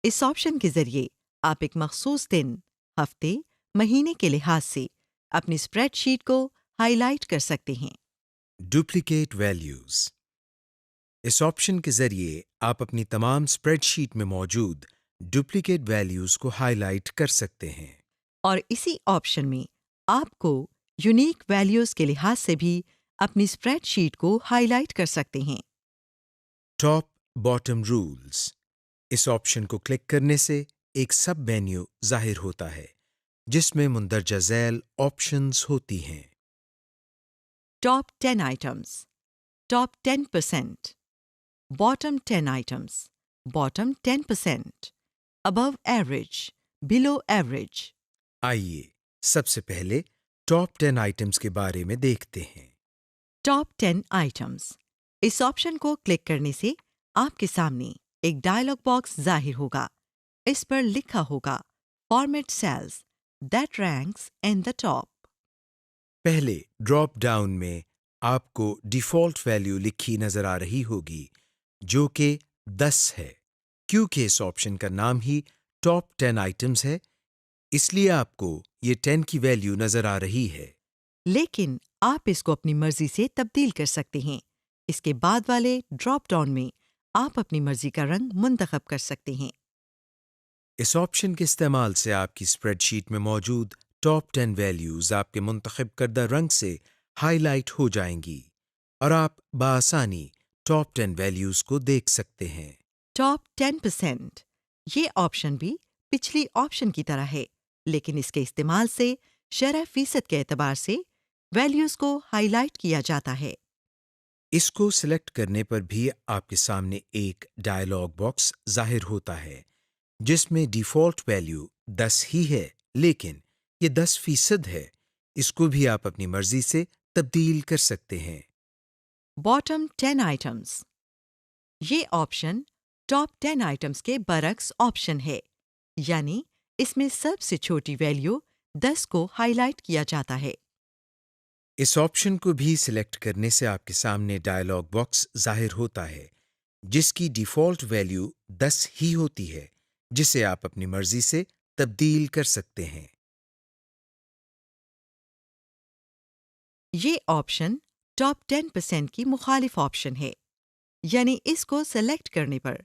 اس آپشن کے ذریعے آپ ایک مخصوص دن، ہفتے، مہینے کے لحاظ سے اپنی اسپریڈ شیٹ کو ہائی لائٹ کر سکتے ہیں۔ Duplicate values. اس آپشن کے ذریعے آپ اپنی تمام اسپریڈ شیٹ میں موجود ڈپلیکیٹ ویلیوز کو ہائی لائٹ کر سکتے ہیں۔ اور اسی آپشن میں آپ کو یونیک ویلیوز کے لحاظ سے بھی اپنی اسپریڈ شیٹ کو ہائی لائٹ کر سکتے ہیں۔ Top bottom rules. اس آپشن کو کلک کرنے سے ایک سب مینیو ظاہر ہوتا ہے جس میں مندرجہ ذیل آپشنز ہوتی ہیں۔ Top 10 items, top 10%، bottom 10 items, bottom 10%، above average, below average. آئیے سب سے پہلے ٹاپ 10 آئٹمز کے بارے میں دیکھتے ہیں۔ Top 10 items. اس آپشن کو کلک کرنے سے آپ کے سامنے ایک ڈائلاگ باکس ظاہر ہوگا۔ اس پر لکھا ہوگا format cells that ranks in the top. پہلے ڈراپ ڈاؤن میں آپ کو ڈیفالٹ ویلیو لکھی نظر آ رہی ہوگی جو کہ 10 ہے۔ کیونکہ اس آپشن کا نام ہی ٹاپ 10 آئٹمز ہے، اس لیے آپ کو یہ 10 کی ویلیو نظر آ رہی ہے۔ لیکن آپ اس کو اپنی مرضی سے تبدیل کر سکتے ہیں۔ اس کے بعد والے ڈراپ ڈاؤن میں آپ اپنی مرضی کا رنگ منتخب کر سکتے ہیں۔ اس آپشن کے استعمال سے آپ کی اسپریڈ شیٹ میں موجود ٹاپ 10 ویلیوز آپ کے منتخب کردہ رنگ سے ہائی لائٹ ہو جائیں گی اور آپ بآسانی ٹاپ 10 ویلیوز کو دیکھ سکتے ہیں۔ ٹاپ 10%، یہ آپشن بھی پچھلی آپشن کی طرح ہے، لیکن اس کے استعمال سے شرح فیصد کے اعتبار سے ویلیوز کو ہائی لائٹ کیا جاتا ہے۔ اس کو سلیکٹ کرنے پر بھی آپ کے سامنے ایک ڈائلاگ باکس ظاہر ہوتا ہے جس میں ڈیفالٹ ویلیو 10 ہی ہے، لیکن یہ 10% ہے۔ اس کو بھی آپ اپنی مرضی سے تبدیل کر سکتے ہیں۔ باٹم 10 آئٹمز، یہ آپشن ٹاپ 10 آئٹمز کے برعکس آپشن ہے، یعنی اس میں سب سے چھوٹی ویلیو 10 کو ہائی لائٹ کیا جاتا ہے۔ اس آپشن کو بھی سلیکٹ کرنے سے آپ کے سامنے ڈائلاگ باکس ظاہر ہوتا ہے جس کی ڈیفالٹ ویلیو 10 ہی ہوتی ہے، جسے آپ اپنی مرضی سے تبدیل کر سکتے ہیں۔ یہ آپشن ٹاپ 10% کی مخالف آپشن ہے، یعنی اس کو سلیکٹ کرنے پر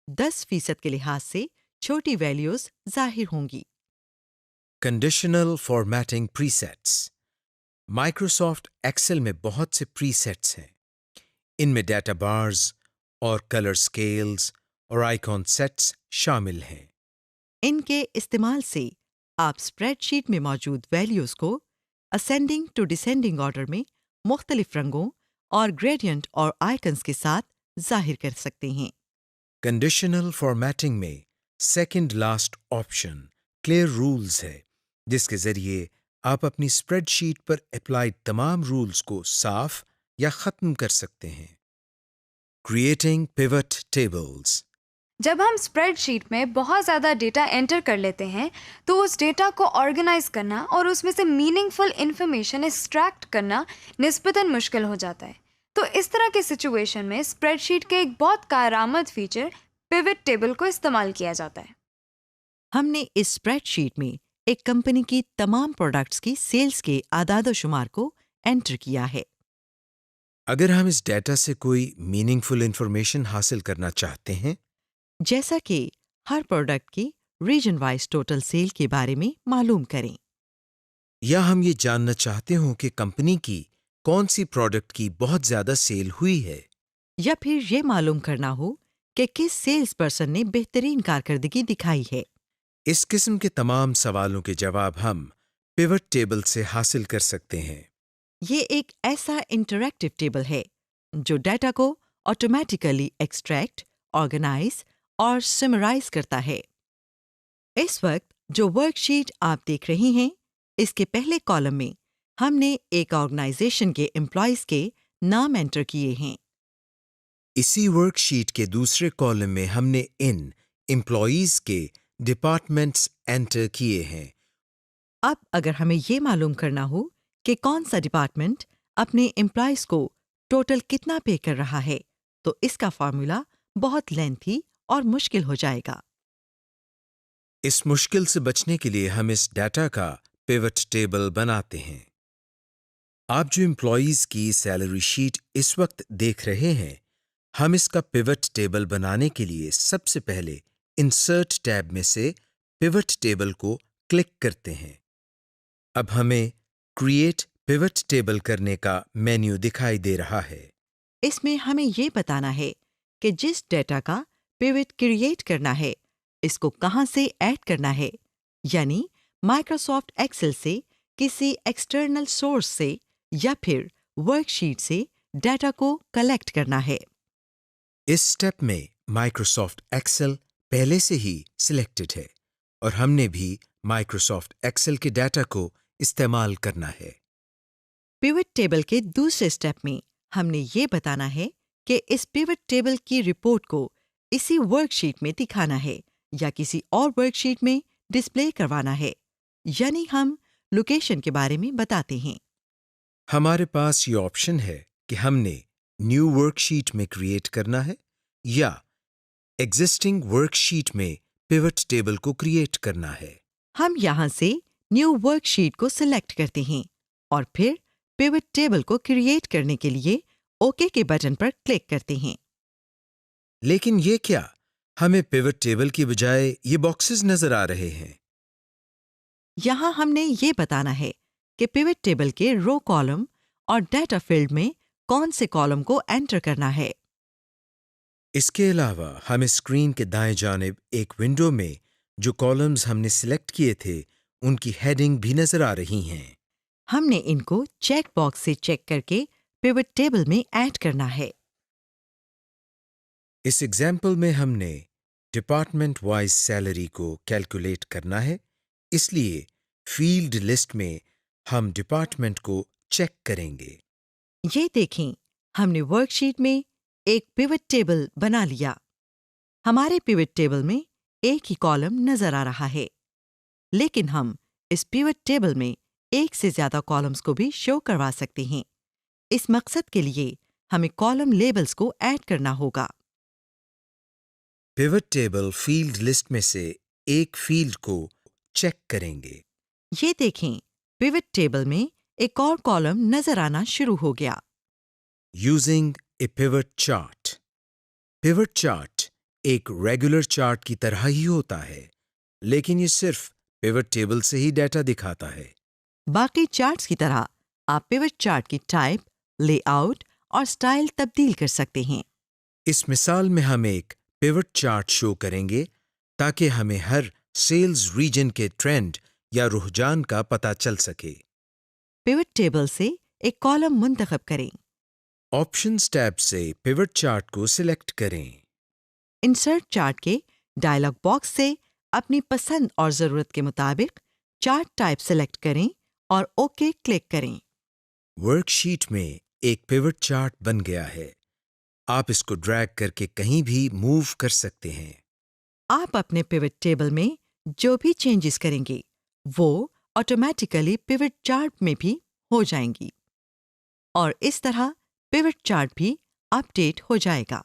10% کے لحاظ سے چھوٹی ویلیوز ظاہر ہوں گی۔ کنڈیشنل فارمیٹنگ پری سیٹس۔ مائکروسافٹ ایکسل میں بہت سے پری سیٹس ہیں۔ ان میں ڈیٹا بارز اور کلر سکیلز اور آئیکن سیٹس شامل ہیں۔ ان کے استعمال سے آپ اسپریڈ شیٹ میں موجود ویلیوز کو اسینڈنگ ٹو ڈسینڈنگ آرڈر میں مختلف رنگوں اور گریڈینٹ اور آئیکنز کے ساتھ ظاہر کر سکتے ہیں۔ کنڈیشنل فارمیٹنگ میں second last option clear rules ہے، جس کے ذریعے آپ اپنی اسپریڈ شیٹ پر اپلائیڈ تمام رولز کو صاف یا ختم کر سکتے ہیں۔ Creating pivot tables. جب ہم اسپریڈ شیٹ میں بہت زیادہ ڈیٹا انٹر کر لیتے ہیں تو اس ڈیٹا کو آرگنائز کرنا اور اس میں سے میننگ فل انفارمیشن ایکسٹریکٹ کرنا نسبتاً مشکل ہو جاتا ہے۔ تو اس طرح کی سچویشن میں اسپریڈ شیٹ کے ایک بہت کارآمد فیچر پیوٹ ٹیبل کو استعمال کیا جاتا ہے۔ ہم نے اس اسپریڈ شیٹ میں ایک کمپنی کی تمام پروڈکٹس کی سیلز کے اعداد و شمار کو انٹر کیا ہے۔ اگر ہم اس ڈیٹا سے کوئی میننگ فل انفارمیشن حاصل کرنا چاہتے ہیں، جیسا کہ ہر پروڈکٹ کی ریجن وائز ٹوٹل سیل کے بارے میں معلوم کریں، یا ہم یہ جاننا چاہتے ہوں کہ کمپنی کی کون سی پروڈکٹ کی بہت زیادہ سیل ہوئی ہے، یا پھر یہ معلوم کرنا ہو کہ کس سیلز پرسن نے بہترین کارکردگی دکھائی ہے، اس قسم کے تمام سوالوں کے جواب ہم پیوٹ ٹیبل سے حاصل کر سکتے ہیں۔ یہ ایک ایسا انٹریکٹیو ٹیبل ہے جو ڈیٹا کو آٹومیٹیکلی ایکسٹریکٹ، آرگنائز اور سمرائز کرتا ہے۔ اس وقت جو ورک شیٹ آپ دیکھ رہی ہیں، اس کے پہلے کالم میں ہم نے ایک آرگنائزیشن کے امپلائیز کے نام انٹر کیے ہیں۔ اسی ورک شیٹ کے دوسرے کالم میں ہم نے ان امپلائیز کے ڈپارٹمنٹس انٹر کیے ہیں۔ اب اگر ہمیں یہ معلوم کرنا ہو کہ کون سا ڈپارٹمنٹ اپنے امپلائیز کو ٹوٹل کتنا پے کر رہا ہے، تو اس کا فارمولا بہت لینتھی اور مشکل ہو جائے گا۔ اس مشکل سے بچنے کے لیے ہم اس ڈیٹا کا پیوٹ ٹیبل بناتے ہیں۔ آپ جو امپلائیز کی سیلری شیٹ اس وقت دیکھ رہے ہیں، ہم اس کا پیوٹ ٹیبل بنانے کے لیے سب سے پہلے انسرٹ ٹیب میں سے پیوٹ ٹیبل کو کلک کرتے ہیں۔ اب ہمیں کریٹ پیوٹ ٹیبل کرنے کا مینیو دکھائی دے رہا ہے۔ اس میں ہمیں یہ بتانا ہے کہ جس ڈیٹا کا پیوٹ کریٹ کرنا ہے، اس کو کہاں سے ایڈ کرنا ہے، یعنی مائکروسافٹ ایکسل سے، کسی ایکسٹرنل سورس سے، یا پھر ورک شیٹ سے ڈیٹا کو کلیکٹ کرنا ہے۔ اس سٹیپ میں مائکروسافٹ ایکسل پہلے سے ہی سلیکٹڈ ہے اور ہم نے بھی مائکروسافٹ ایکسل کے ڈیٹا کو استعمال کرنا ہے۔ پیوٹ ٹیبل کے دوسرے سٹیپ میں ہم نے یہ بتانا ہے کہ اس پیوٹ ٹیبل کی رپورٹ کو اسی ورک شیٹ میں دکھانا ہے یا کسی اور ورک شیٹ میں ڈسپلے کروانا ہے، یعنی ہم لوکیشن کے بارے میں بتاتے ہیں۔ ہمارے پاس یہ آپشن ہے کہ ہم نے نیو ورک شیٹ میں کریٹ کرنا ہے یا ایگزسٹنگ ورک شیٹ میں پیوٹ ٹیبل کو کریٹ کرنا ہے۔ ہم یہاں سے نیو ورک شیٹ کو سلیکٹ کرتے ہیں اور پھر پیوٹ ٹیبل کو کریٹ کرنے کے لیے اوکے کے بٹن پر کلک کرتے ہیں۔ لیکن یہ کیا؟ ہمیں پیوٹ ٹیبل کی بجائے یہ باکسز نظر آ رہے ہیں۔ یہاں ہم نے یہ بتانا ہے کہ پیوٹ ٹیبل کے رو کالم اور ڈیٹا فیلڈ میں کون سے کالم کو انٹر کرنا ہے۔ اس کے علاوہ ہمیں اسکرین کے دائیں جانب ایک ونڈو میں جو کالمز ہم نے سلیکٹ کیے تھے ان کی ہیڈنگ بھی نظر آ رہی ہیں۔ ہم نے ان کو چیک باکس سے چیک کر کے پیوٹ ٹیبل میں ایڈ کرنا ہے۔ اس ایگزامپل میں ہم نے ڈپارٹمنٹ وائز سیلری کو کیلکولیٹ کرنا ہے، اس لیے فیلڈ لسٹ میں ہم ڈپارٹمنٹ کو چیک کریں گے۔ یہ دیکھیں، ہم نے ورک شیٹ میں ایک پیوٹ ٹیبل بنا لیا۔ ہمارے پیوٹ ٹیبل میں ایک ہی کالم نظر آ رہا ہے، لیکن ہم اس پیوٹ ٹیبل میں ایک سے زیادہ کالمز کو بھی شو کروا سکتے ہیں۔ اس مقصد کے لیے ہمیں کالم لیبلز کو ایڈ کرنا ہوگا۔ پیوٹ ٹیبل فیلڈ لسٹ میں سے ایک فیلڈ کو چیک کریں گے۔ یہ دیکھیں، پیوٹ ٹیبل میں ایک اور کالم نظر آنا شروع ہو گیا۔ Using a pivot chart. Pivot chart ایک ریگولر چارٹ کی طرح ہی ہوتا ہے، لیکن یہ صرف پیوٹ ٹیبل سے ہی ڈیٹا دکھاتا ہے۔ باقی چارٹس کی طرح آپ پیوٹ چارٹ کی ٹائپ، لے آؤٹ اور سٹائل تبدیل کر سکتے ہیں۔ اس مثال میں ہم ایک پیوٹ چارٹ شو کریں گے تاکہ ہمیں ہر سیلز ریجن کے ٹرینڈ یا رجحان کا پتہ چل سکے۔ پیوٹ ٹیبل سے ایک کالم منتخب کریں۔ آپشنز ٹیب سے پیوٹ چارٹ کو سلیکٹ کریں۔ انسرٹ چارٹ کے ڈائلاگ باکس سے اپنی پسند اور ضرورت کے مطابق چارٹ ٹائپ سلیکٹ کریں اور اوکے کلک کریں۔ ورک شیٹ میں ایک پیوٹ چارٹ بن گیا ہے۔ آپ اس کو ڈریگ کر کے کہیں بھی موو کر سکتے ہیں۔ آپ اپنے پیوٹ ٹیبل میں جو بھی چینجز کریں گے وہ آٹومیٹیکلی پیوٹ چارٹ میں بھی ہو جائیں گی، اور اس طرح پیوٹ چارٹ بھی اپ ڈیٹ ہو جائے گا۔